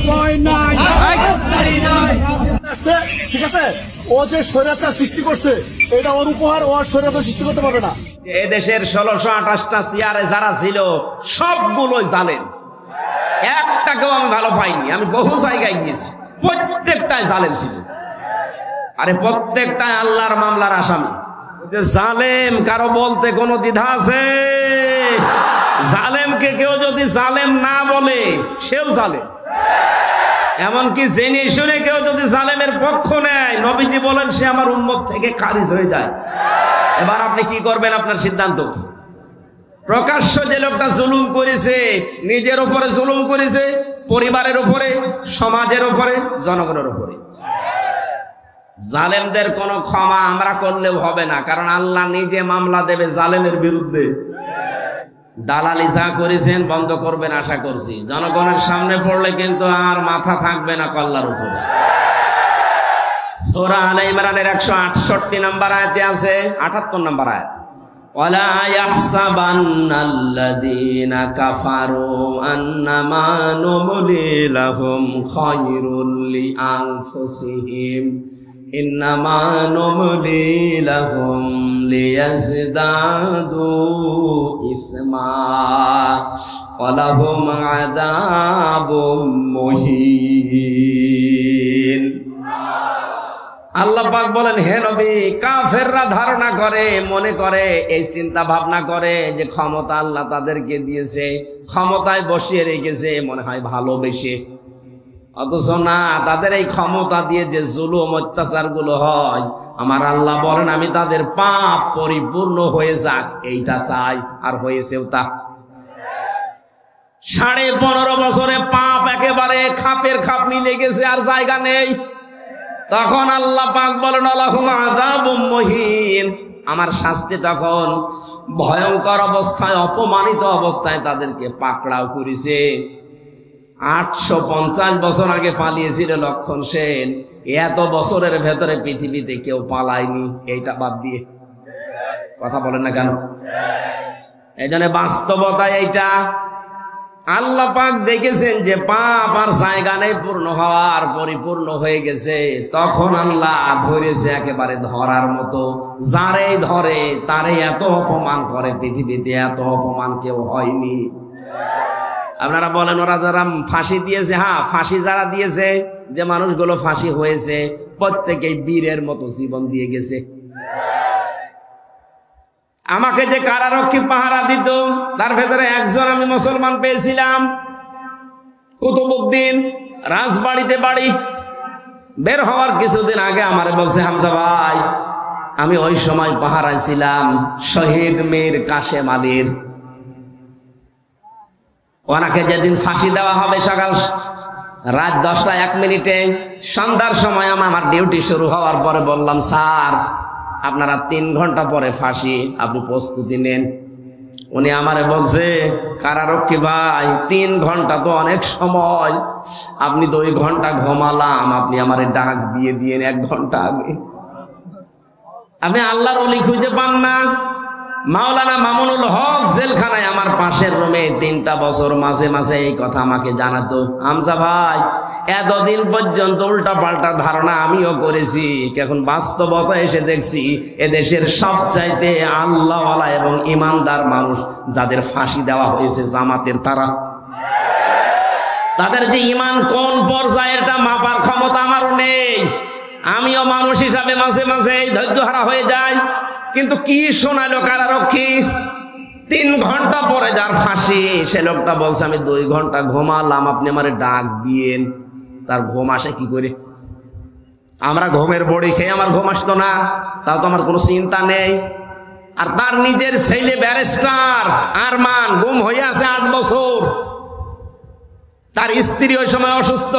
ভয় নাই। ঠিক আছে, ও যে স্বৈরাচার সৃষ্টি করছে এটা ওর উপহার, ও স্বৈরাচার সৃষ্টি করতে পারবে না। এ দেশের 1628টা চেয়ারে যারা ছিল সবগুলোই জালেম, একটাকেও আমি ভালো পাইনি। আমি বহু জায়গায় গিয়েছি, প্রত্যেকটাই জালেম ছিল। আরে প্রত্যেকটাই আল্লাহর মামলার আসামি। জালেম কারো বলতে কোনো দ্বিধা আছে? জালেমকে কেউ যদি জালেম না বলে সেও জালেম। এমনকি জেনে শুনে কেউ যদি জালেমের পক্ষ নেয়, নবীজি বলেন সে আমার উম্মত থেকে খারিজ হয়ে যায়। এবার আপনি কি করবেন? আপনার সিদ্ধান্ত। প্রকাশ্য যে লোকটা জুলুম করেছে, নিজের উপরে জুলুম করেছে, পরিবারের উপরে, সমাজের উপরে, জনগণের উপরে, জালেমদের কোনো ক্ষমা আমরা করলেও হবে না, কারণ আল্লাহ নিজে মামলা দেবে জালেমের বিরুদ্ধে। দালালি যা করেছেন বন্ধ করবেন আশা করছি। জনগণের সামনে পড়লে কিন্তু আর মাথা থাকবে না কল্লার উপরে। সূরা আলে ইমরানের 168 নম্বর আয়াতে আছে, 78 নম্বর আয়াত, ওয়ালা ইয়াহসাবান্নাল্লাযীনা কাফারু আন্নামা নুমলি লাহুম খায়রুল লিআনফুসিহিম ইন্নামা নুমলি লাহুম লিয়াজদাদু ইসমা ওয়া লাহুম আযাবুম মুহিন। আল্লাহ পাক বলেন, হে নবী, কাফেররা ধারণা করে, মনে করে, এই চিন্তা ভাবনা করে যে ক্ষমতা আল্লাহ তাদেরকে দিয়েছে, ক্ষমতায় বসিয়ে রেখেছে, মনে হয় ভালোবেসে। অথচ না, তাদের এই ক্ষমতা দিয়ে যে জুলুম অত্যাচার গুলো হয়, আমার আল্লাহ বলেন আমি তাদের পাপ পরিপূর্ণ হয়ে যাক এইটা চাই, আর হয়েছেও তা। 15.5 বছরে পাপ একেবারে খাপের খাপ মিলে গেছে, আর জায়গা নেই। তখন আল্লাহ পাক বলেন লাহুম আযাবুম মুহিন, আমার শাস্তি তখন ভয়ঙ্কর অবস্থায়, অপমানিত অবস্থায় তাদেরকে পাকড়াও করেছে। 850 বছর আগে পালিয়েছিল লক্ষণ সেন, এত বছরের ভেতরে পৃথিবীতে কেউ পালায়নি, এইটা বাদ দিয়ে। কথা বলেন না কেন? এই জন্য বাস্তবতা এইটা। আল্লাহ পাক দেখেছেন যে পাপ আর জায়গা নেই পূর্ণ হওয়ার, পরিপূর্ণ হয়ে গেছে, তখন আল্লাহ ধরেছে একেবারে ধরার মতো। যারে ধরে তারে এত অপমান করে, পৃথিবীতে এত অপমান কেউ হয়নি। আপনারা বলেন ওরা যারা ফাঁসি দিয়েছে, হ্যাঁ ফাঁসি যারা দিয়েছে, যে মানুষগুলো ফাঁসি হয়েছে প্রত্যেকেই বীরের মতো জীবন দিয়ে গেছে। আমাকে যে কারারক্ষী পাহারা দিত তার ভেতরে একজন আমি মুসলমান পেয়েছিলাম, কুতুবউদ্দিন, রাজবাড়িতে বাড়ি। বের হওয়ার কিছুদিন আগে আমারে বলছে, হামজা ভাই, আমি ওই সময় পাহারায় ছিলাম শহীদ মীর কাশেম আলীর। ওনাকে যেদিন ফাঁসি দেওয়া হবে সকাল রাত 10:01 সন্ধ্যার সময় আমার ডিউটি শুরু হওয়ার পরে বললাম, স্যার আপনারা 3 ঘন্টা পরে ফাঁসি, আপনি প্রস্তুতি নেন। উনি আমারে বলছে, কারারক্ষী ভাই 3 ঘন্টা তো অনেক সময়, আপনি 2 ঘন্টা ঘুমালাম, আপনি আমারে ডাক দিয়ে দিয়েন 1 ঘন্টা আগে। আপনি আল্লাহর ওলি খুঁজে পান না? মাওলানা মামুনুল হক জেলখানায় আমার পাশের রুমে 3টা বছর মাঝে মাঝে এই কথা আমাকে জানাতো, হামজা ভাই এতদিন পর্যন্ত উল্টা পাল্টা ধারণা আমিও করেছি, এখন বাস্তবতা এসে দেখছি এদেশের সবচাইতে আল্লাহওয়ালা এবং ইমানদার মানুষ যাদের ফাঁসি দেওয়া হয়েছে জামাতের, তাদের যে ইমান কোন পর্যায়ে এটা মাপার ক্ষমতা আমারও নেই। আমিও মানুষ হিসাবে মাঝে মাঝে ধৈর্য হারা হয়ে যায়। কিন্তু কি শোনালো কারারক্ষী, 3 ঘন্টা পরে যার ফাঁসি সে লোকটা বলছে আমি 2 ঘন্টা ঘুমালাম, আপনি আমারে ডাক দিয়েন। তার ঘুম আসে কি করে? আমরা ঘুমের বড়ি খেয়ে আমার ঘুম আসতো না, তাও তো আমার কোনো চিন্তা নেই। আর তার নিজের ছেলে ব্যারিস্টার আরমান গুম হয়ে আছে 8 বছর। তার স্ত্রী ওই সময় অসুস্থ,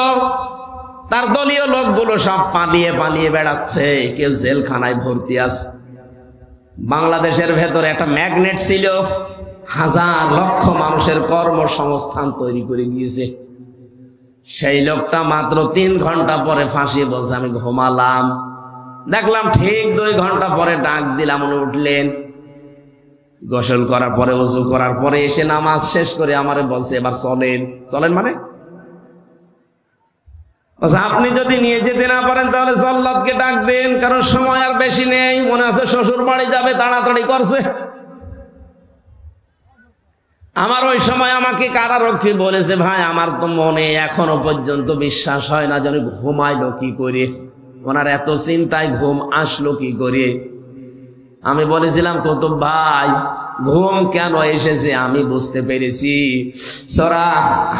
তার দলীয় লোকগুলো সব পালিয়ে পালিয়ে বেড়াচ্ছে, কেউ জেলখানায় ভর্তি আছে। বাংলাদেশের ভেতরে একটা ম্যাগনেট ছিল, 1000 লক্ষ মানুষের কর্মসংস্থান তৈরি করে দিয়েছে। সেই লোকটা মাত্র 3 ঘন্টা পরে ফাঁসি বলছে আমি ঘুমালাম। দেখলাম ঠিক 2 ঘন্টা পরে ডাক দিলাম, উনি উঠলেন। গোসল করার পরে, ওযু করার পরে এসে নামাজ শেষ করে আমারে বলছে এবার চলেন। চলেন মানে আপনি যদি নিয়ে যেতে না পারেন তাহলে জল্লাদকে ডাক দেন, কারণ সময় আর বেশি নেই। মনে আছে শ্বশুর বাড়ি যাবে, তাড়াতাড়ি করছে। আমার ওই সময় আমাকে কারারক্ষী বলেছে, ভাই আমার তো মনে এখনো পর্যন্ত বিশ্বাস হয় না যেন ঘুমাইলো কি করে, ওনার এত চিন্তায় ঘুম আসলো কি করে। আমি বলেছিলাম, কত ভাই ঘুম কেন এসেছে আমি বুঝতে পেরেছি। সূরা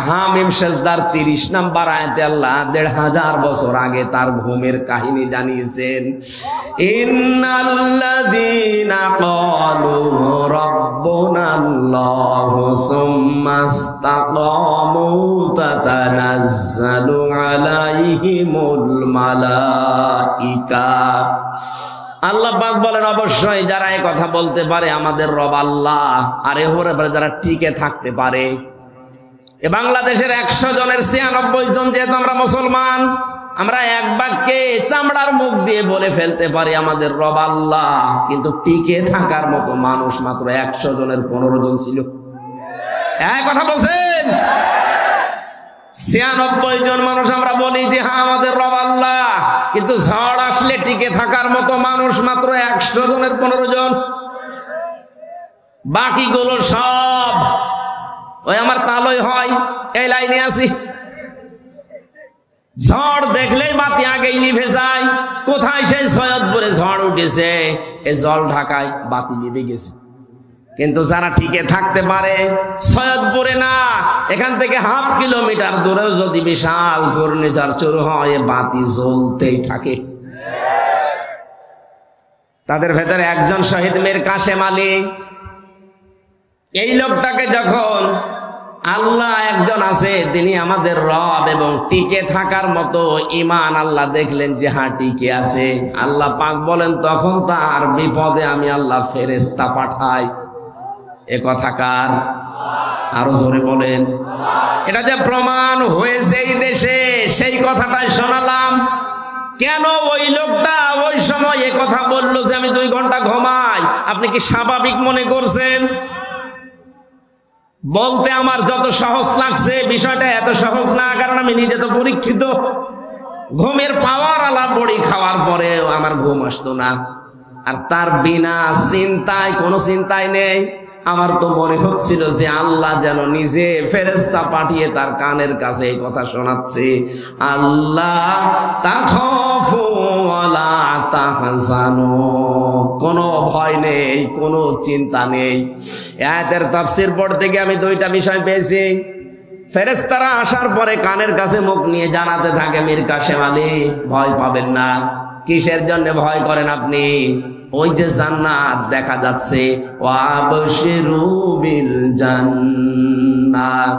হামিম সিজদার 30 নম্বর আয়াতে আল্লাহ ১৫০০ বছর আগে তার ঘুমের কাহিনী জানিয়েছেন। ইন্নাল্লাযীনা ক্বালু রাব্বুনাল্লাহু সুম্মা ইসতাকামু তাতানাজ্জালু আলাইহিমুল মালাইকা। আল্লাহ পাক বলেন, অবশ্যই যারা এই কথা বলতে পারে আমাদের রব আল্লাহ, আর এর উপরে যারা টিকে থাকতে পারে। এ বাংলাদেশের 100 জনের 96 জন যেহেতু আমরা মুসলমান, আমরা এক বাক্যে চামড়ার মুখ দিয়ে বলে ফেলতে পারি আমাদের রব আল্লাহ, কিন্তু টিকে থাকার মতো মানুষ মাত্র 100 জনের 15 জন ছিল। এক কথা বলছেন, 96 জন মানুষ আমরা বলি যে হ্যাঁ আমাদের রব আল্লাহ, কিন্তু ঝড় আসলে টিকে থাকার মতো মানুষ মাত্র 100 জনের 15 জন। বাকিগুলো সব ওই আমার তালই হয়, এই লাইনে আছি। ঝড় দেখলেই বাতি আগেই নিভে যায়। কোথায় সেই সৈয়দপুরে ঝড় উঠেছে, এই জল ঢাকায় বাতি নিভে গেছে। কিন্তু যারা টিকে থাকতে পারে, সৈয়দপুরে না, এখান থেকে 1/2 কিলোমিটার দূরেও যদি বিশাল ঘূর্ণিঝড় শুরু হয়, বাতি জ্বলতেই থাকে। তাদের ভেতরে একজন শহীদ মীর কাশেম আলী। এই লোকটাকে যখন আল্লাহ একজন আছে তিনি আমাদের রব এবং টিকে থাকার মতো ঈমান আল্লাহ দেখলেন যে হ্যাঁ টিকে আছে, আল্লাহ পাক বলেন তখন তার বিপদে আমি আল্লাহ ফেরেশতা পাঠাই। এ কথা কার? আরো জোরে বলেন। এটা যে প্রমাণ হয়েছে এই দেশে, সেই কথাটাই শোনালাম। কেন ওই লোকটা ওই সময় এ কথা বললো যে আমি 2 ঘন্টা ঘুমাই, আপনি কি স্বাভাবিক মনে করছেন? বলতে আমার যত সহজ লাগছে, বিষয়টা এত সহজ না, কারণ আমি নিজে তো পরীক্ষিত। ঘুমের পাওয়ার আলা বড়ি খাওয়ার পরেও আমার ঘুম আসতো না, আর তার বিনা চিন্তায়, কোনো চিন্তায় নেই। আমার তো মনে হচ্ছিল যে আল্লাহ যেন নিজে ফেরেশতা পাঠিয়ে তার কানের কাছে এই কথা শোনাচ্ছে, আল্লাহ তাখাফু ওয়ালা তাহজানু, কোনো ভয় নেই, কোনো চিন্তা নেই। আয়াতের তাফসীর পড়তে গিয়ে আমি 2টা বিষয় পেয়েছি। ফেরেশতারা আসার পরে কানের কাছে মুখ নিয়ে জানাতে থাকে, মীর কাশেম আলী ভয় পাবেন না। কিসের জন্য ভয় করেন আপনি? ওই যে জান্নাত দেখা যাচ্ছে, ওয়াবশিরু বিল জান্নাহ।